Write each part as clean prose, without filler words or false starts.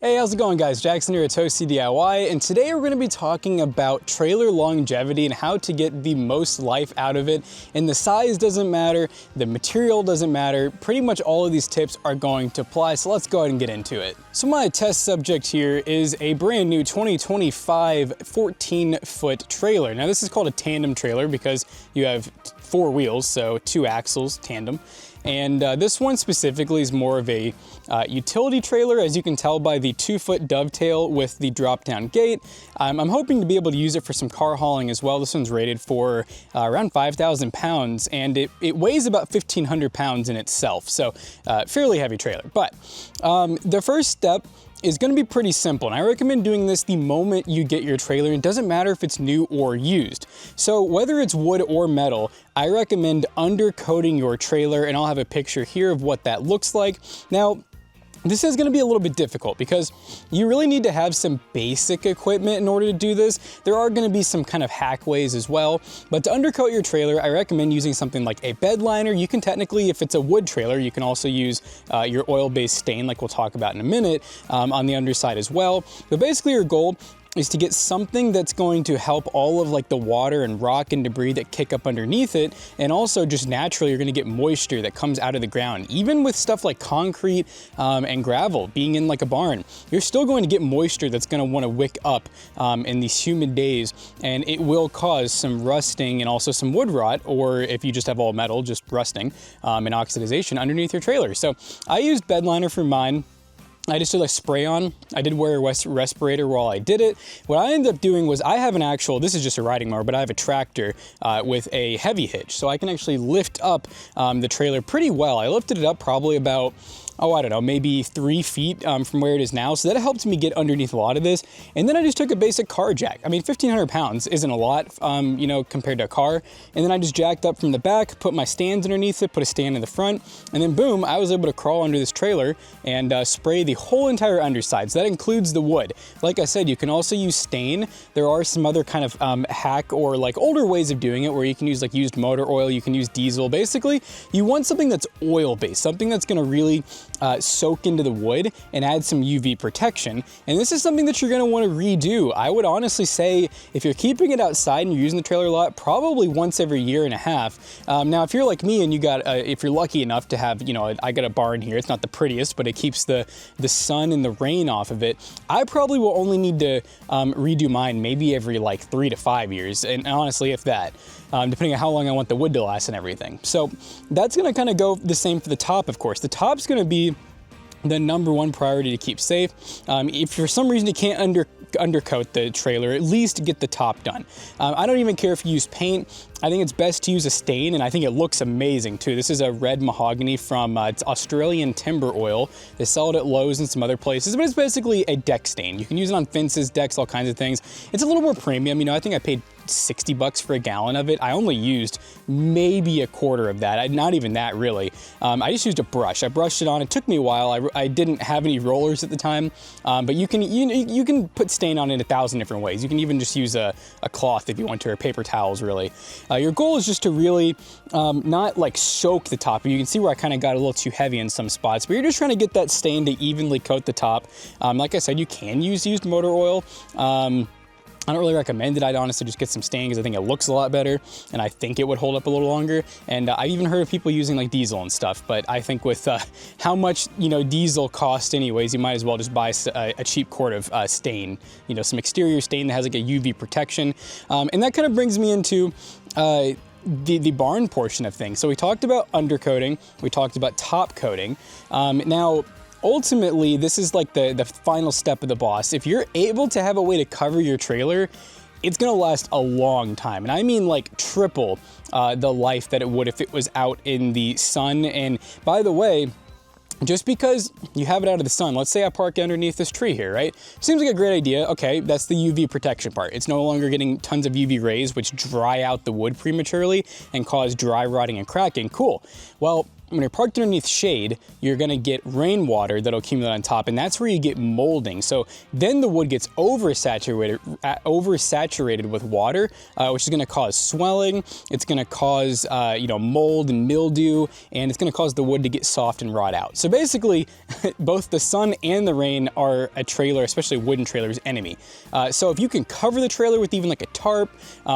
Hey, how's it going guys? Jackson here at Toasty DIY, and today we're going to be talking about trailer longevity and how to get the most life out of it. And the size doesn't matter, the material doesn't matter, pretty much all of these tips are going to apply, so let's go ahead and get into it. So my test subject here is a brand new 2025 14-foot trailer. Now this is called a tandem trailer because you have 4 wheels, so 2 axles, tandem. And this one specifically is more of a utility trailer, as you can tell by the 2-foot dovetail with the drop-down gate. I'm hoping to be able to use it for some car hauling as well. This one's rated for around 5,000 pounds, and it weighs about 1,500 pounds in itself, so fairly heavy trailer. But the first step is going to be pretty simple, and I recommend doing this the moment you get your trailer. It doesn't matter if it's new or used. So whether it's wood or metal, I recommend undercoating your trailer, and I'll have a picture here of what that looks like. Now, this is going to be a little bit difficult because you really need to have some basic equipment in order to do this. There are going to be some kind of hack ways as well, but to undercoat your trailer, I recommend using something like a bed liner. You can technically, if it's a wood trailer, you can also use your oil-based stain, like we'll talk about in a minute, on the underside as well. But basically your goal is to get something that's going to help all of like the water and rock and debris that kick up underneath it, and also just naturally you're going to get moisture that comes out of the ground. Even with stuff like concrete and gravel being in like a barn, you're still going to get moisture that's going to want to wick up in these humid days, and it will cause some rusting and also some wood rot, or if you just have all metal, just rusting and oxidization underneath your trailer. So I used bed liner for mine. I just did a spray on. I did wear a respirator while I did it. What I ended up doing was I have an actual, this is just a riding mower, but I have a tractor with a heavy hitch. So I can actually lift up the trailer pretty well. I lifted it up probably about, I don't know, maybe 3 feet from where it is now. So that helped me get underneath a lot of this. And then I just took a basic car jack. I mean, 1,500 pounds isn't a lot, you know, compared to a car. And then I just jacked up from the back, put my stands underneath it, put a stand in the front, and then boom, I was able to crawl under this trailer and spray the whole entire underside. So that includes the wood. Like I said, you can also use stain. There are some other kind of hack or like older ways of doing it where you can use like used motor oil, you can use diesel. Basically, you want something that's oil-based, something that's gonna really soak into the wood and add some UV protection. And this is something that you're going to want to redo. I would honestly say if you're keeping it outside and you're using the trailer a lot, probably once every 1.5 years. Now, if you're like me and you got, if you're lucky enough to have, you know, I got a barn here. It's not the prettiest, but it keeps the sun and the rain off of it. I probably will only need to redo mine maybe every like 3 to 5 years. And honestly, if that, depending on how long I want the wood to last and everything. So that's going to kind of go the same for the top, of course. The top's going to be the #1 priority to keep safe. If for some reason you can't undercoat the trailer, at least get the top done. I don't even care if you use paint. I think it's best to use a stain, and I think it looks amazing too. This is a red mahogany from it's Australian timber oil. They sell it at Lowe's and some other places, but it's basically a deck stain. You can use it on fences, decks, all kinds of things. It's a little more premium. You know, I think I paid 60 bucks for a gallon of it. I only used maybe 1/4 of that. Not even that really. I just used a brush. I brushed it on. It took me a while. I didn't have any rollers at the time, but you can put stain on it 1,000 different ways. You can even just use a cloth if you want to, or paper towels really. Your goal is just to really not like soak the top. You can see where I kind of got a little too heavy in some spots, but you're just trying to get that stain to evenly coat the top. Like I said, you can use used motor oil. I don't really recommend it. I'd honestly just get some stain because I think it looks a lot better, and I think it would hold up a little longer. And I've even heard of people using like diesel and stuff, but I think with how much, you know, diesel costs anyways, you might as well just buy a cheap quart of stain, you know, some exterior stain that has like a UV protection. And that kind of brings me into the barn portion of things. So we talked about undercoating, we talked about top coating. Now, ultimately, this is like the final step of the boss. If you're able to have a way to cover your trailer, it's gonna last a long time. And I mean like triple the life that it would if it was out in the sun. And by the way, just because you have it out of the sun, let's say I park underneath this tree here, right? Seems like a great idea. Okay, that's the UV protection part. It's no longer getting tons of UV rays, which dry out the wood prematurely and cause dry rotting and cracking. Cool. Well, when you're parked underneath shade, you're gonna get rainwater that'll accumulate on top, and that's where you get molding. So then the wood gets oversaturated with water, which is gonna cause swelling. It's gonna cause mold and mildew, and it's gonna cause the wood to get soft and rot out. So basically, both the sun and the rain are a trailer, especially wooden trailer's enemy. So if you can cover the trailer with even like a tarp,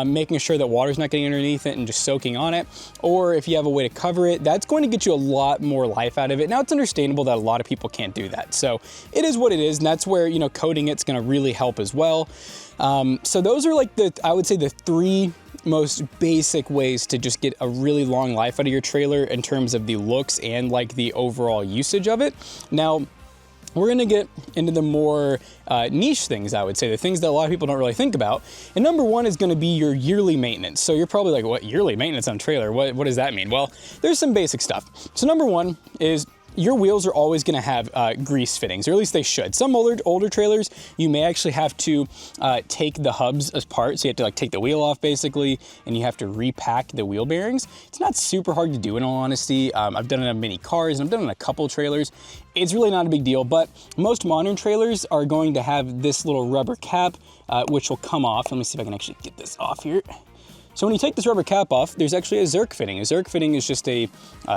making sure that water's not getting underneath it and just soaking on it, or if you have a way to cover it, that's going to get you a lot more life out of it. Now, it's understandable that a lot of people can't do that. So it is what it is, and that's where, coating it's gonna really help as well. So those are like I would say the 3 most basic ways to just get a really long life out of your trailer in terms of the looks and like the overall usage of it. Now, we're gonna get into the more niche things, I would say, the things that a lot of people don't really think about. And number 1 is gonna be your yearly maintenance. So you're probably like, what, yearly maintenance on a trailer? What does that mean? Well, there's some basic stuff. So number 1 is your wheels are always gonna have grease fittings, or at least they should. Some older trailers, you may actually have to take the hubs apart. So you have to like take the wheel off basically, and you have to repack the wheel bearings. It's not super hard to do, in all honesty. I've done it on many cars, and I've done it on a couple trailers. It's really not a big deal, but most modern trailers are going to have this little rubber cap, which will come off. Let me see if I can actually get this off here. So when you take this rubber cap off, there's actually a Zerk fitting. A Zerk fitting is just a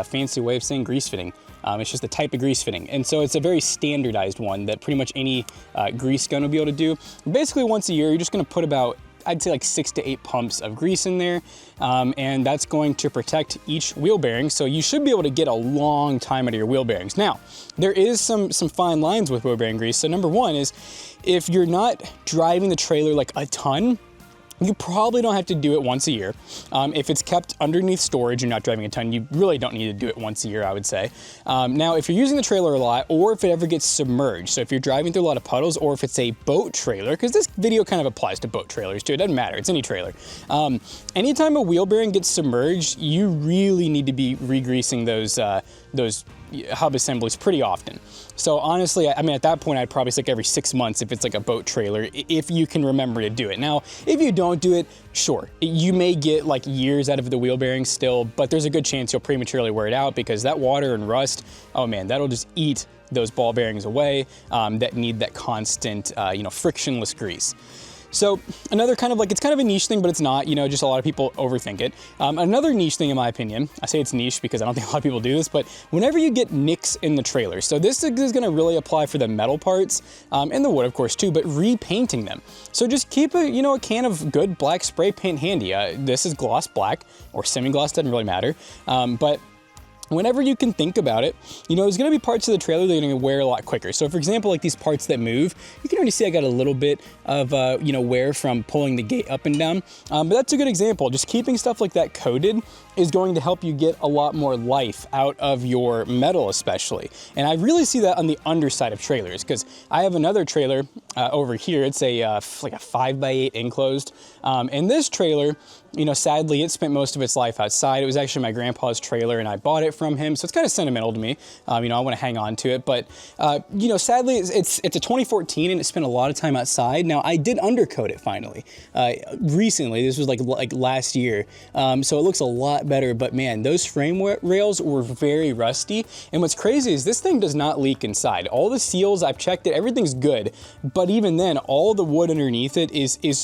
fancy way of saying grease fitting. It's just a type of grease fitting. And so it's a very standardized one that pretty much any grease gun will be able to do. Basically once a year, you're just gonna put about, I'd say like 6 to 8 pumps of grease in there. And that's going to protect each wheel bearing. So you should be able to get a long time out of your wheel bearings. Now, there is some fine lines with wheel bearing grease. So number 1 is if you're not driving the trailer like a ton, you probably don't have to do it once a year. If it's kept underneath storage, you're not driving a ton, you really don't need to do it once a year, I would say. Now, if you're using the trailer a lot, or if it ever gets submerged, so if you're driving through a lot of puddles, or if it's a boat trailer, because this video kind of applies to boat trailers too, it doesn't matter, it's any trailer. Anytime a wheel bearing gets submerged, you really need to be re-greasing those hub assemblies pretty often. So honestly, I mean, at that point, I'd probably say like every 6 months if it's like a boat trailer, if you can remember to do it. Now, if you don't do it, sure, you may get like years out of the wheel bearings still, but there's a good chance you'll prematurely wear it out because that water and rust, oh man, that'll just eat those ball bearings away that need that constant, frictionless grease. So another kind of like, it's kind of a niche thing, but it's not, just a lot of people overthink it. Another niche thing in my opinion, I say it's niche because I don't think a lot of people do this, but whenever you get nicks in the trailer, so this is gonna really apply for the metal parts and the wood of course too, but repainting them. So just keep a can of good black spray paint handy. This is gloss black or semi-gloss, doesn't really matter, but whenever you can think about it, there's gonna be parts of the trailer that you're gonna wear a lot quicker. So for example, like these parts that move, you can already see I got a little bit of, wear from pulling the gate up and down. But that's a good example. Just keeping stuff like that coated is going to help you get a lot more life out of your metal especially. And I really see that on the underside of trailers because I have another trailer over here. It's like a 5x8 enclosed. And this trailer, sadly, it spent most of its life outside. It was actually my grandpa's trailer and I bought it from him. So it's kind of sentimental to me. I want to hang on to it. But, sadly, it's a 2014 and it spent a lot of time outside. Now, I did undercoat it finally. Recently, this was like last year. So it looks a lot better. But man, those frame rails were very rusty. And what's crazy is this thing does not leak inside. All the seals, I've checked it, everything's good. But even then, all the wood underneath it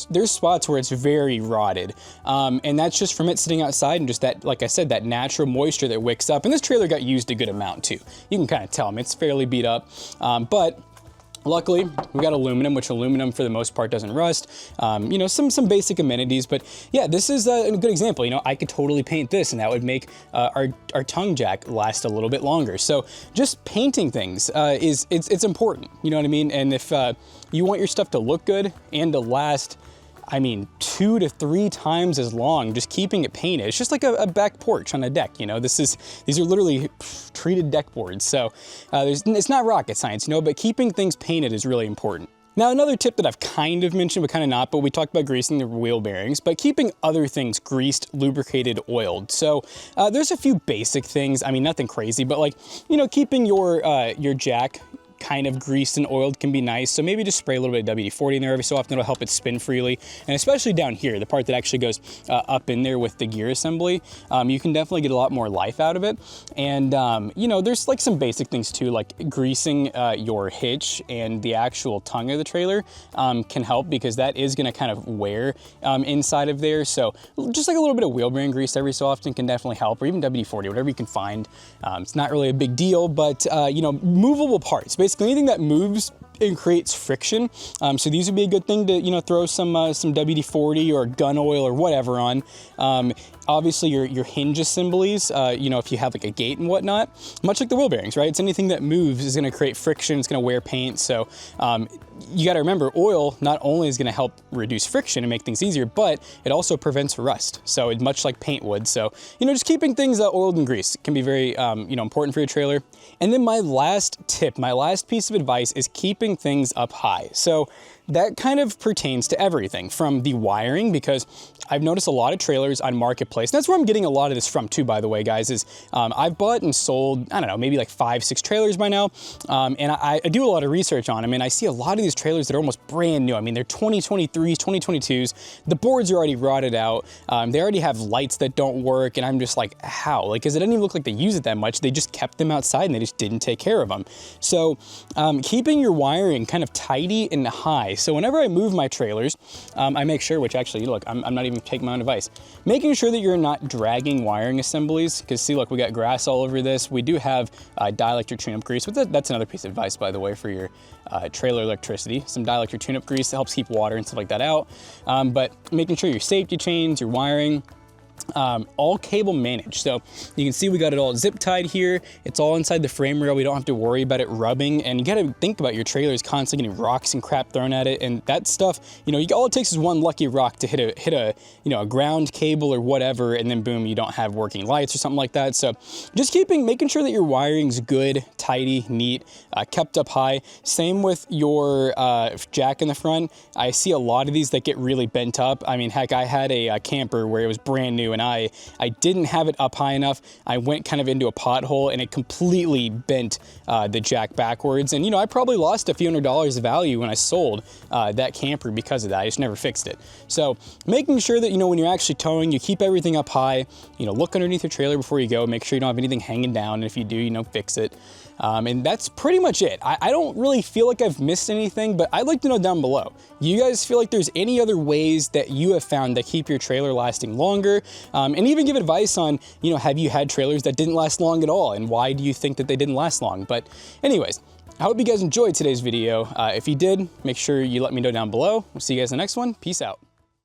there's spots where it's very rotted. And that's just from it sitting outside and just that, like I said, that natural moisture that wicks up. And this trailer got used a good amount too. You can kind of tell, it's fairly beat up. But luckily, we got aluminum, which aluminum for the most part doesn't rust. Some basic amenities, but yeah, this is a good example. I could totally paint this and that would make our tongue jack last a little bit longer. So just painting things it's important, you know what I mean? And if you want your stuff to look good and to last, 2 to 3 times as long, just keeping it painted. It's just like a back porch on a deck, these are literally treated deck boards. So it's not rocket science, but keeping things painted is really important. Now, another tip that I've kind of mentioned, but kind of not, but we talked about greasing the wheel bearings, but keeping other things greased, lubricated, oiled. So there's a few basic things, nothing crazy, but keeping your jack kind of greased and oiled can be nice. So maybe just spray a little bit of WD-40 in there every so often. It'll help it spin freely. And especially down here, the part that actually goes up in there with the gear assembly, you can definitely get a lot more life out of it. And, you know, there's like some basic things too, like greasing your hitch and the actual tongue of the trailer can help, because that is gonna kind of wear inside of there. So just like a little bit of wheel bearing grease every so often can definitely help, or even WD-40, whatever you can find. It's not really a big deal, but you know, movable parts, basically anything that moves and creates friction. So these would be a good thing to, you know, throw some WD-40 or gun oil or whatever on. Obviously your hinge assemblies, you know, if you have like a gate and whatnot, much like the wheel bearings, right? It's anything that moves is gonna create friction, it's gonna wear paint. So you gotta remember, oil not only is gonna help reduce friction and make things easier, but it also prevents rust. So it's much like paint would. So, you know, just keeping things oiled and greased can be very, you know, important for your trailer. And then my last tip, my last piece of advice is keeping things up high. So that kind of pertains to everything from the wiring, because I've noticed a lot of trailers on Marketplace. That's where I'm getting a lot of this from too, by the way, guys, is I've bought and sold, I don't know, maybe like 5-6 trailers by now. And I do a lot of research on them, and I see a lot of these trailers that are almost brand new. I mean, they're 2023s, 2022s. The boards are already rotted out. They already have lights that don't work. And I'm just like, how? Like, because it doesn't even look like they use it that much. They just kept them outside and they just didn't take care of them. So keeping your wiring kind of tidy and high. So whenever I move my trailers, I make sure, which actually, look, I'm not even taking my own advice, making sure that you're not dragging wiring assemblies, because see, look, we got grass all over this. We do have dielectric tune-up grease, but that's another piece of advice, by the way, for your trailer electricity. Some dielectric tune-up grease that helps keep water and stuff like that out. But making sure your safety chains, your wiring, all cable managed. So you can see we got it all zip tied here. It's all inside the frame rail. We don't have to worry about it rubbing. And you got to think about your trailers constantly getting rocks and crap thrown at it. And that stuff, you know, all it takes is one lucky rock to hit a you know, a ground cable or whatever, and then boom, you don't have working lights or something like that. So just making sure that your wiring's good, tidy, neat, kept up high. Same with your jack in the front. I see a lot of these that get really bent up. I mean, heck, I had a camper where it was brand new, and I didn't have it up high enough. I went kind of into a pothole and it completely bent the jack backwards. And, you know, I probably lost a few $100s of value when I sold that camper because of that. I just never fixed it. So making sure that, you know, when you're actually towing, you keep everything up high, you know, look underneath your trailer before you go, make sure you don't have anything hanging down. And if you do, you know, fix it. And that's pretty much it. I don't really feel like I've missed anything, but I'd like to know down below. You guys feel like there's any other ways that you have found that keep your trailer lasting longer? And even give advice on, you know, have you had trailers that didn't last long at all? And why do you think that they didn't last long? But anyways, I hope you guys enjoyed today's video. If you did, make sure you let me know down below. We'll see you guys in the next one. Peace out.